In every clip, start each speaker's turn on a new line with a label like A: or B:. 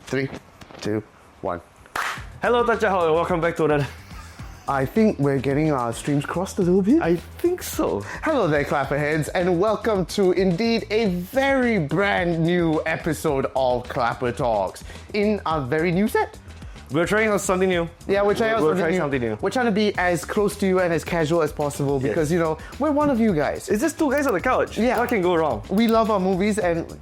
A: 3, 2, 1.
B: Hello, Tachahao, and welcome back to another.
A: I think we're getting our streams crossed a little bit.
B: I think so.
A: Hello there, Clapperheads, and welcome to indeed a very brand new episode of Clapper Talks in our very new set.
B: We're trying out something new.
A: Yeah, we're trying
B: something new.
A: We're trying to be as close to you and as casual as possible because, you know, we're one of you guys.
B: It's just two guys on the couch.
A: Yeah.
B: What can go wrong?
A: We love our movies and...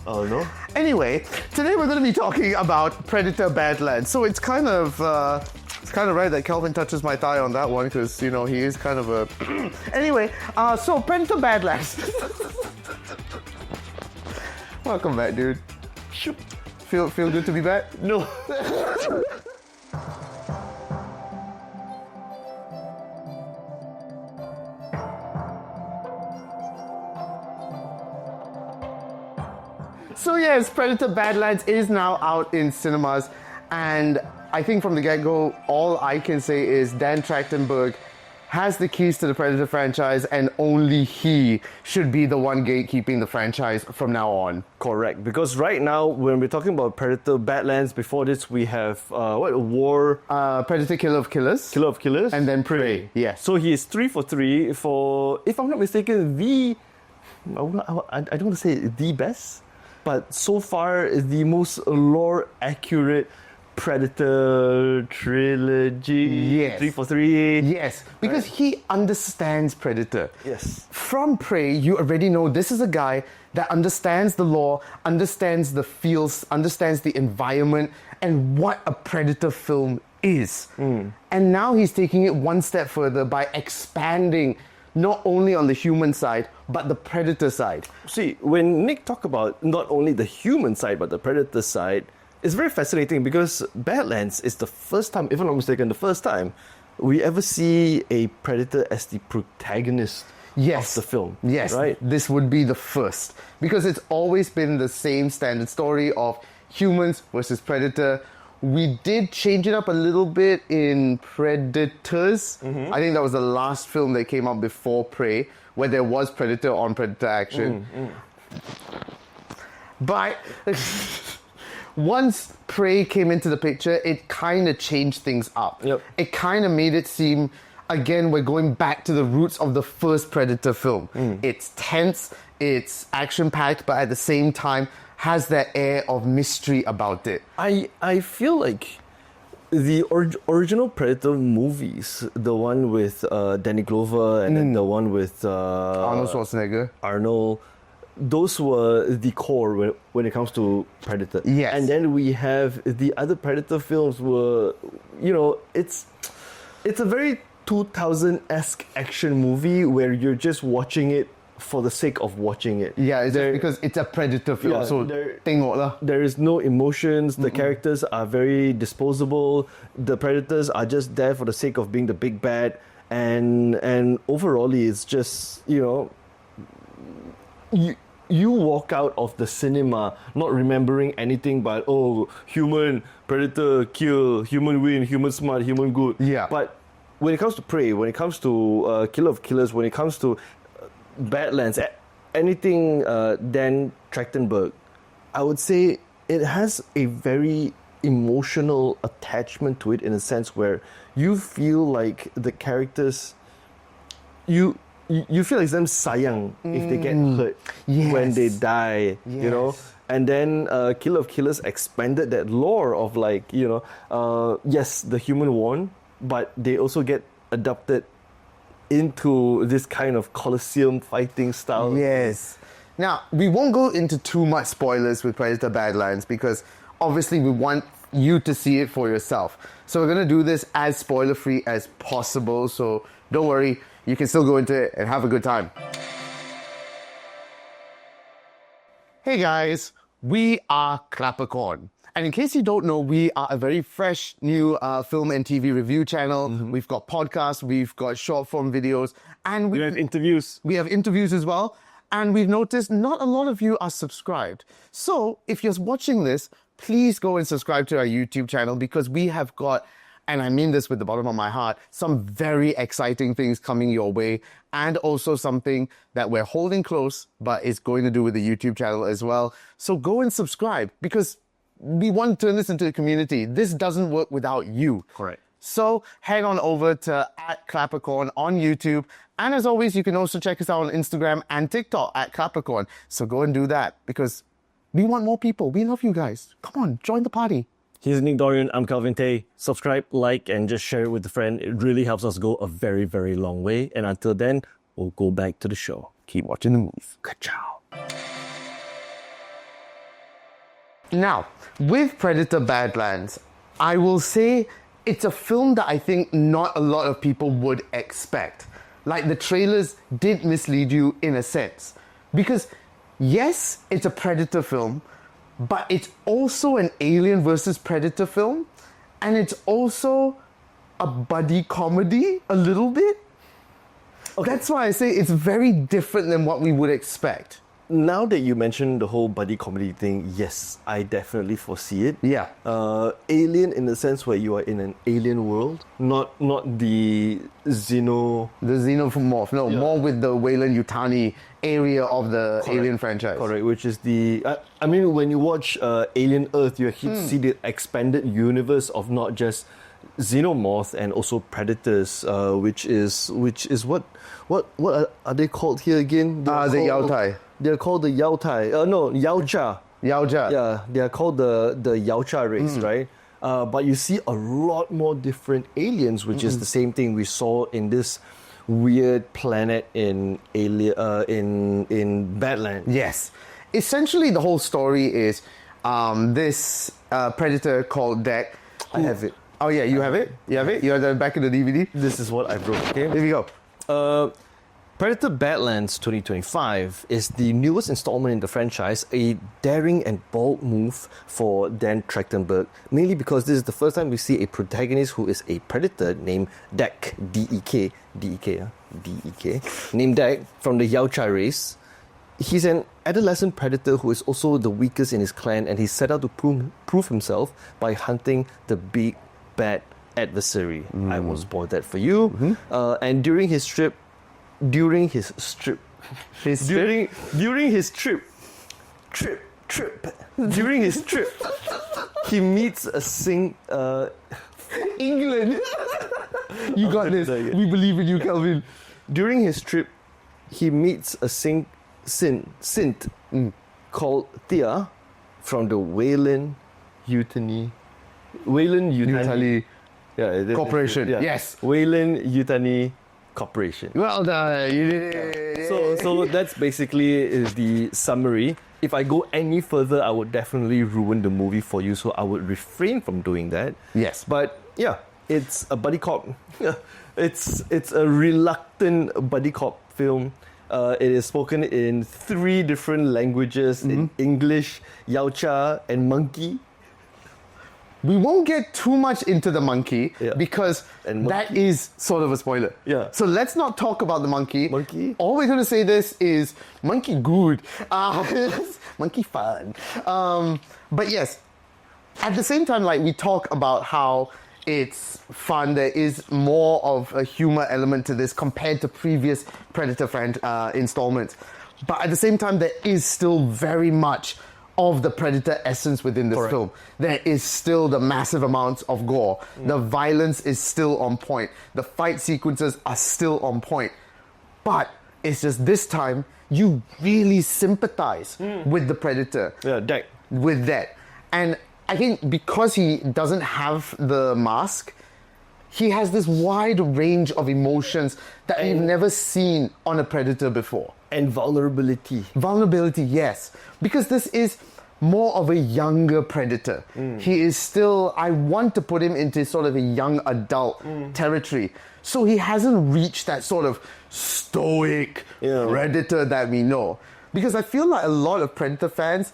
B: Oh, no?
A: Anyway, today we're going to be talking about Predator Badlands. So it's kind of right that Kelvin touches my thigh on that one because, you know, he is kind of a... Anyway, so Predator Badlands. Welcome back, dude. Feel good to be back?
B: No.
A: So yes, Predator Badlands is now out in cinemas, and I think from the get-go, all I can say is Dan Trachtenberg has the keys to the Predator franchise, and only he should be the one gatekeeping the franchise from now on.
B: Correct, because right now, when we're talking about Predator Badlands, before this we have,
A: Predator Killer of Killers.
B: Killer of Killers.
A: And then Prey, yes.
B: So he is 3 for 3 for, if I'm not mistaken, I don't want to say the best, but so far the most lore-accurate Predator trilogy.
A: Yes.
B: 3 for 3.
A: Yes, because he understands Predator.
B: Yes.
A: From Prey, you already know this is a guy that understands the lore, understands the feels, understands the environment, and what a Predator film is. And now he's taking it one step further by expanding not only on the human side, but the Predator side.
B: See, when Nick talked about not only the human side, but the Predator side, it's very fascinating because Badlands is the first time, if I'm not mistaken, the first time we ever see a Predator as the protagonist of the film.
A: Yes,
B: right?
A: This would be the first. Because it's always been the same standard story of humans versus Predator. We did change it up a little bit in Predators. I think that was the last film that came out before Prey, where there was Predator on Predator action. But... once Prey came into the picture, it kind of changed things up.
B: Yep.
A: It kind of made it seem, again, we're going back to the roots of the first Predator film. It's tense, it's action-packed, but at the same time has that air of mystery about it.
B: I feel like the original Predator movies, the one with Danny Glover and then the one with
A: Arnold Schwarzenegger.
B: Arnold, those were the core when it comes to Predator.
A: Yes.
B: And then we have the other Predator films were, you know, it's a very 2000-esque action movie where you're just watching it for the sake of watching it.
A: Yeah, it's just because it's a Predator film,
B: Yeah,
A: so tengok lah.
B: There is no emotions, the characters are very disposable, the Predators are just there for the sake of being the big bad, and overall it's just, you know, you walk out of the cinema not remembering anything but, oh, human, Predator, kill, human win, human smart, human good.
A: Yeah.
B: But when it comes to Prey, when it comes to Killer of Killers, when it comes to Badlands, anything Dan Trachtenberg, I would say it has a very emotional attachment to it in a sense where you feel like the characters, you feel like them sayang if they get hurt when they die, you know. And then Killer of Killers expanded that lore of like, you know, yes, the human won, but they also get adopted into this kind of Colosseum fighting style.
A: Yes. Now, we won't go into too much spoilers with Predator Badlands because obviously we want you to see it for yourself. So we're going to do this as spoiler-free as possible. So don't worry, you can still go into it and have a good time. Hey guys, we are ClapperCorn. And in case you don't know, we are a very fresh new film and TV review channel. We've got podcasts, we've got short form videos, and
B: We have interviews.
A: We have interviews as well. And we've noticed not a lot of you are subscribed. So if you're watching this, please go and subscribe to our YouTube channel because we have got and I mean this with the bottom of my heart, some very exciting things coming your way, and also something that we're holding close, but it's going to do with the YouTube channel as well. So go and subscribe, because we want to turn this into a community. This doesn't work without you.
B: Correct.
A: So head on over to @ClapperCorn on YouTube. And as always, you can also check us out on Instagram and TikTok @ClapperCorn. So go and do that, because we want more people. We love you guys. Come on, join the party.
B: Here's Nick Dorian. I'm Kelvin Tay. Subscribe, like, and just share it with a friend. It really helps us go a very, very long way. And until then, we'll go back to the show.
A: Keep watching the movies.
B: Good job.
A: Now, with Predator Badlands, I will say it's a film that I think not a lot of people would expect. Like, the trailers did mislead you in a sense. Because, yes, it's a Predator film, but it's also an Alien versus Predator film, and it's also a buddy comedy a little bit.
B: Okay.
A: That's why I say it's very different than what we would expect.
B: Now that you mentioned the whole buddy comedy thing, yes, I definitely foresee it.
A: Yeah.
B: Alien in the sense where you are in an alien world, not the Xeno...
A: The Xenomorph, no,
B: Yeah.
A: more with the Welyand-Yutani area of the
B: Correct.
A: Alien franchise.
B: Correct, which is the... I mean, when you watch Alien Earth, you see the expanded universe of not just Xenomorph and also Predators, which is what are they called here again?
A: The Yaotai.
B: They're called the Yaotai. No, Yaocha.
A: Yaoja.
B: Yeah, they are called the Yaocha race, right? But you see a lot more different aliens, which is the same thing we saw in this weird planet in Badlands.
A: Yes. Essentially, the whole story is this predator called Deck.
B: I have it.
A: Oh, yeah, you have it? You have it? You have the back of the DVD?
B: This is what I wrote. Okay.
A: Here we go.
B: Predator Badlands 2025 is the newest installment in the franchise, a daring and bold move for Dan Trachtenberg, mainly because this is the first time we see a protagonist who is a predator named Dek, D-E-K, named Dek from the Yaocha race. He's an adolescent predator who is also the weakest in his clan, and he's set out to prove himself by hunting the big bad adversary. I won't spoil that for you. And during his trip, he meets a
A: England! You got this. We believe in you, Kelvin.
B: During his trip, he meets a synth called Thea from the Welyand-Yutani. Yeah,
A: Corporation. Yes.
B: Welyand-Yutani Corporation.
A: Well done. You did it.
B: So that's basically the summary. If I go any further, I would definitely ruin the movie for you, so I would refrain from doing that.
A: Yes.
B: But yeah, it's a buddy cop. It's a reluctant buddy cop film. It is spoken in 3 different languages, in English, Yaocha, and Monkey.
A: We won't get too much into the monkey because
B: And
A: that is sort of a spoiler.
B: Yeah.
A: So let's not talk about the monkey.
B: Monkey?
A: All we're going to say this is monkey good. Monkey fun. But yes, at the same time, like we talk about how it's fun, there is more of a humor element to this compared to previous Predator installments. But at the same time, there is still very much of the Predator essence within this film. There is still the massive amounts of gore. The violence is still on point. The fight sequences are still on point. But it's just this time, you really sympathize with the Predator.
B: Yeah, Dek.
A: With that. And I think because he doesn't have the mask, he has this wide range of emotions that we've never seen on a Predator before.
B: And vulnerability.
A: Vulnerability, yes. Because this is more of a younger Predator. He is still, I want to put him into sort of a young adult territory. So he hasn't reached that sort of stoic Predator that we know. Because I feel like a lot of Predator fans,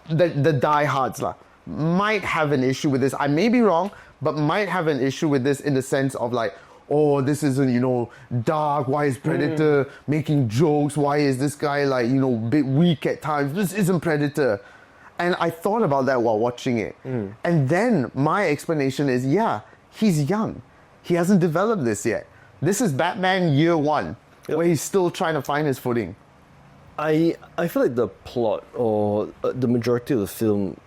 A: the diehards might have an issue with this. I may be wrong, but might have an issue with this in the sense of like, oh, this isn't, dark. Why is Predator making jokes? Why is this guy a bit weak at times? This isn't Predator. And I thought about that while watching it. And then my explanation is, he's young. He hasn't developed this yet. This is Batman year one, where he's still trying to find his footing.
B: I feel like the plot or the majority of the film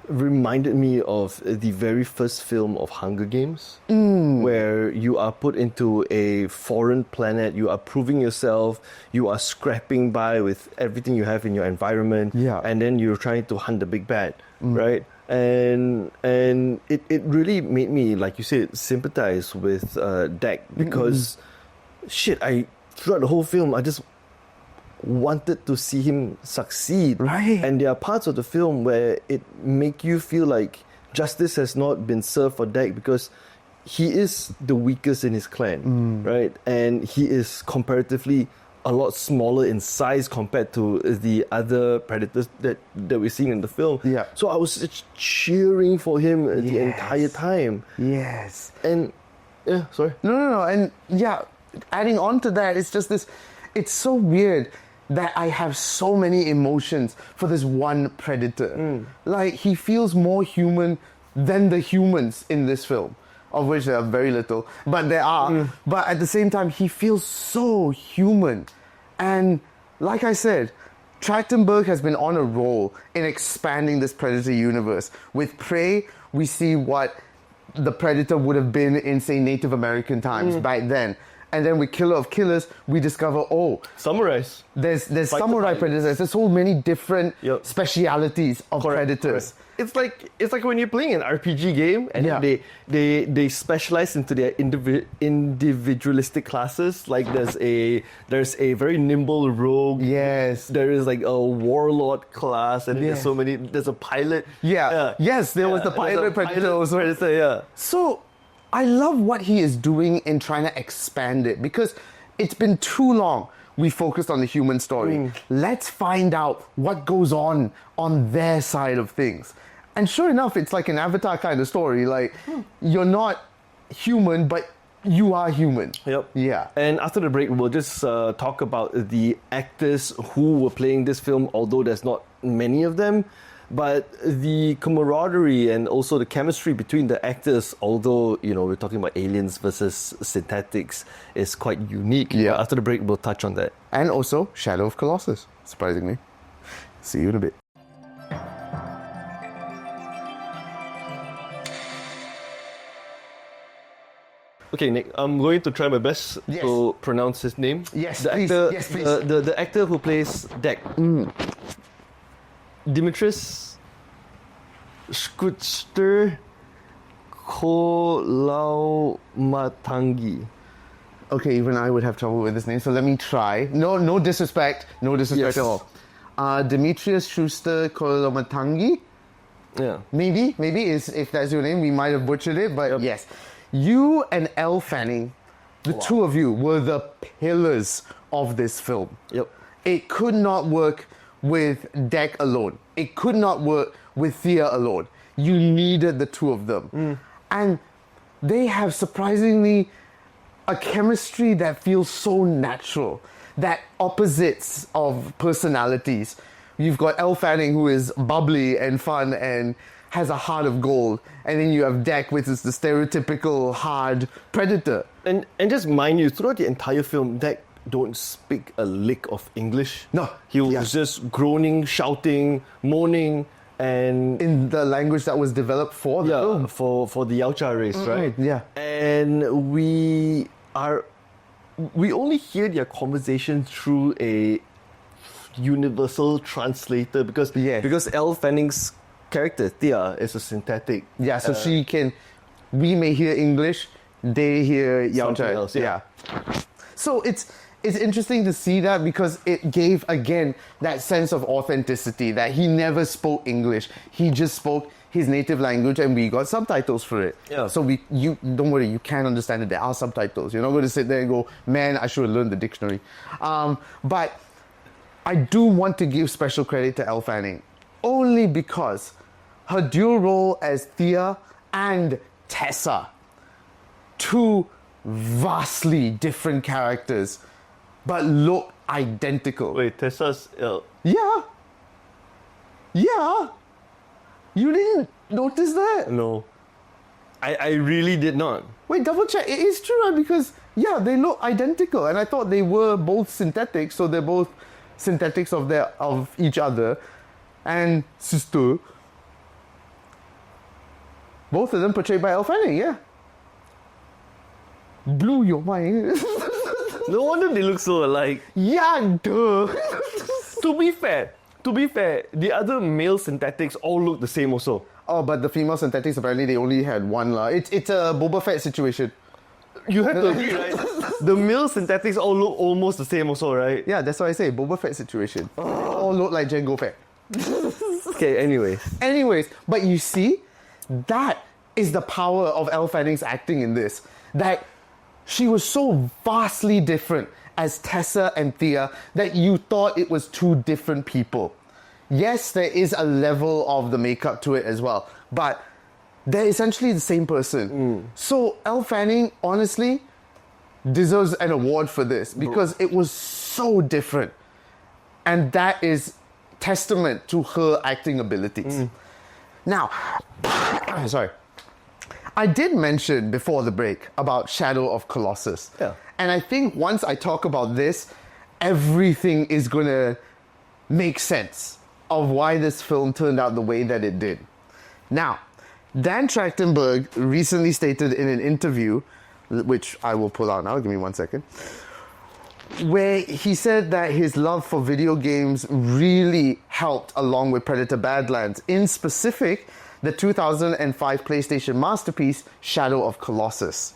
B: reminded me of the very first film of Hunger Games, where you are put into a foreign planet, you are proving yourself, you are scrapping by with everything you have in your environment, and then you're trying to hunt the big bad, right? And it really made me, like you said, sympathize with Dak, because throughout the whole film, I just wanted to see him succeed.
A: Right.
B: And there are parts of the film where it make you feel like justice has not been served for Dak, because he is the weakest in his clan, right? And he is comparatively a lot smaller in size compared to the other predators that we're seeing in the film.
A: Yeah.
B: So I was just cheering for him the entire time.
A: Yes.
B: And yeah, sorry.
A: No. And yeah, adding on to that, it's just this, it's so weird that I have so many emotions for this one predator. Like, he feels more human than the humans in this film, of which there are very little, but there are. But at the same time, he feels so human. And like I said, Trachtenberg has been on a roll in expanding this Predator universe. With Prey, we see what the Predator would have been in, say, Native American times back then. And then with Killer of Killers, we discover,
B: Samurais.
A: There's samurai predators. There's so many different specialities of predators.
B: Correct. It's like when you're playing an RPG game and they specialize into their individualistic classes. Like there's a very nimble rogue.
A: Yes.
B: There is like a warlord class, and there's so many. There's a pilot.
A: Yes, there was the pilot predator also. So I love what he is doing in trying to expand it, because it's been too long we focused on the human story. Let's find out what goes on their side of things. And sure enough, it's like an Avatar kind of story. Like, you're not human, but you are human.
B: Yep.
A: Yeah.
B: And after the break, we'll just talk about the actors who were playing this film, although there's not many of them. But the camaraderie and also the chemistry between the actors, although, we're talking about aliens versus synthetics, is quite unique.
A: Yeah.
B: After the break, we'll touch on that.
A: And also Shadow of Colossus, surprisingly. See you in a bit.
B: Okay, Nick, I'm going to try my best to pronounce his name.
A: Yes,
B: please. The actor who plays Dak. Dimitris Schuster-Koloamatangi.
A: Okay, even I would have trouble with this name, so let me try. No disrespect at all. Demetrius Schuster-Koloamatangi.
B: Yeah.
A: Maybe if that's your name, we might have butchered it, but yes. You and Elle Fanning, the two of you, were the pillars of this film.
B: Yep.
A: It could not work with Dak alone. It could not work with Thea alone. You needed the two of them. And they have surprisingly a chemistry that feels so natural, that opposites of personalities. You've got Elle Fanning, who is bubbly and fun and has a heart of gold, and then you have Dak, which is the stereotypical hard predator.
B: And just mind you, throughout the entire film, Dak don't speak a lick of English.
A: No.
B: He was just groaning, shouting, moaning, and
A: in the language that was developed for the film.
B: for the Yautja race, right?
A: Yeah.
B: And we only hear their conversation through a universal translator, because Elle Fanning's character Thea is a synthetic.
A: Yeah, so we may hear English, they hear Yautja.
B: Else,
A: So it's interesting to see that, because it gave, again, that sense of authenticity, that he never spoke English. He just spoke his native language, and we got subtitles for it.
B: Yeah.
A: So you don't worry, you can understand it. There are subtitles. You're not going to sit there and go, man, I should have learned the dictionary. But I do want to give special credit to Elle Fanning, only because her dual role as Thea and Tessa, two vastly different characters, but look identical.
B: Wait, Tessa's...
A: Yeah. You didn't... notice that?
B: No. I really did not.
A: Wait, double check. It is true, right? Because, yeah, they look identical. And I thought they were both synthetic, so they're both synthetics of each other. And sister. Both of them portrayed by Elle Fanning, yeah. Blew your mind.
B: No wonder they look so alike.
A: Yeah, duh.
B: To be fair, the other male synthetics all look the same also.
A: Oh, but the female synthetics, apparently they only had one. It's a Boba Fett situation.
B: You have to agree, right? The male synthetics all look almost the same also, right?
A: Yeah, that's why I say Boba Fett situation. They all look like Jango Fett.
B: Okay,
A: Anyways, but you see, that is the power of Elle Fanning's acting in this. That she was so vastly different as Tessa and Thea that you thought it was two different people. Yes, there is a level of the makeup to it as well, but they're essentially the same person. So Elle Fanning, honestly, deserves an award for this because it was so different. And that is testament to her acting abilities. Now, sorry. I did mention before the break about Shadow of Colossus.
B: Yeah.
A: And I think once I talk about this, everything is going to make sense of why this film turned out the way that it did. Now, Dan Trachtenberg recently stated in an interview, which I will pull out now, give me 1 second, where he said that his love for video games really helped along with Predator Badlands. In specific, the 2005 PlayStation masterpiece, Shadow of Colossus.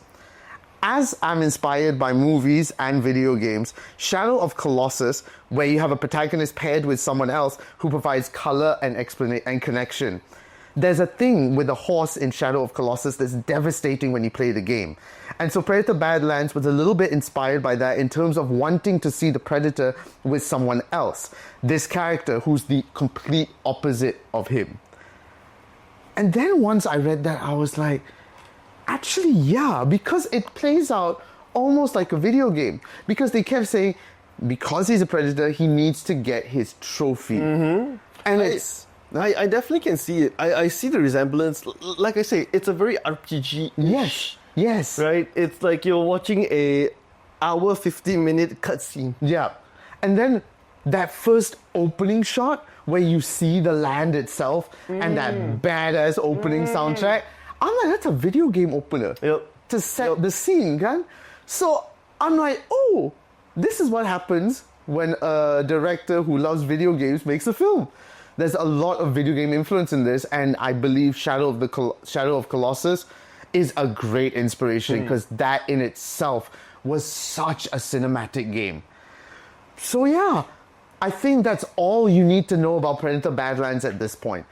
A: As I'm inspired by movies and video games, Shadow of Colossus, where you have a protagonist paired with someone else who provides color and and connection. There's a thing with a horse in Shadow of Colossus that's devastating when you play the game. And so Predator Badlands was a little bit inspired by that in terms of wanting to see the Predator with someone else. This character who's the complete opposite of him. And then once I read that, I was like, actually, yeah, because it plays out almost like a video game. Because they kept saying, because he's a predator, he needs to get his trophy. And
B: I definitely can see it. I see the resemblance. Like I say, it's a very RPG-ish.
A: Yes.
B: Right? It's like you're watching a hour, 50-minute cutscene.
A: Yeah. And then that first opening shot where you see the land itself and that badass opening soundtrack, I'm like, that's a video game opener to set the scene, kan? So I'm like, oh, this is what happens when a director who loves video games makes a film. There's a lot of video game influence in this, and I believe Shadow of Colossus is a great inspiration because that in itself was such a cinematic game. So yeah, I think that's all you need to know about Predator Badlands at this point.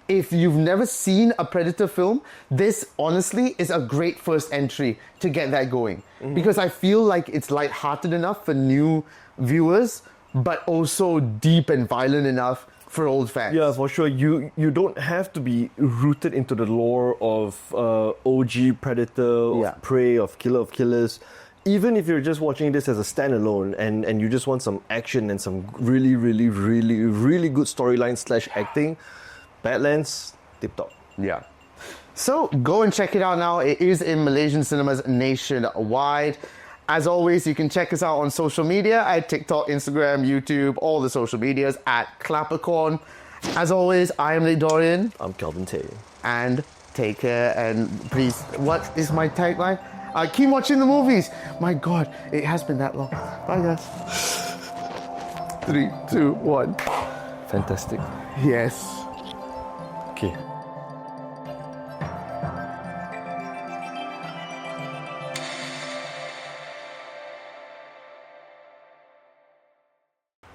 A: If you've never seen a Predator film, this honestly is a great first entry to get that going. Because I feel like it's lighthearted enough for new viewers, but also deep and violent enough for old fans.
B: Yeah, for sure. You don't have to be rooted into the lore of OG Predator, of Prey, of Killer of Killers. Even if you're just watching this as a standalone and you just want some action and some really, really, really, really good storyline / acting, Badlands, tip top.
A: Yeah. So go and check it out now. It is in Malaysian cinemas nationwide. As always, you can check us out on social media at TikTok, Instagram, YouTube, all the social medias at ClapperCorn. As always, I am Nick Dorian.
B: I'm Kelvin Tay.
A: And take care and please, what is my tagline? Keep watching the movies. My God, it has been that long. Bye, guys. 3, 2, 1.
B: Fantastic.
A: Yes.
B: Okay.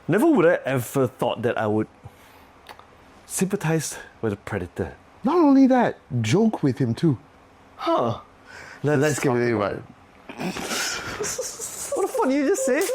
B: Never would I ever thought that I would sympathize with a predator.
A: Not only that, joke with him too.
B: Huh.
A: Let's get it right.
B: What the fuck did you just say?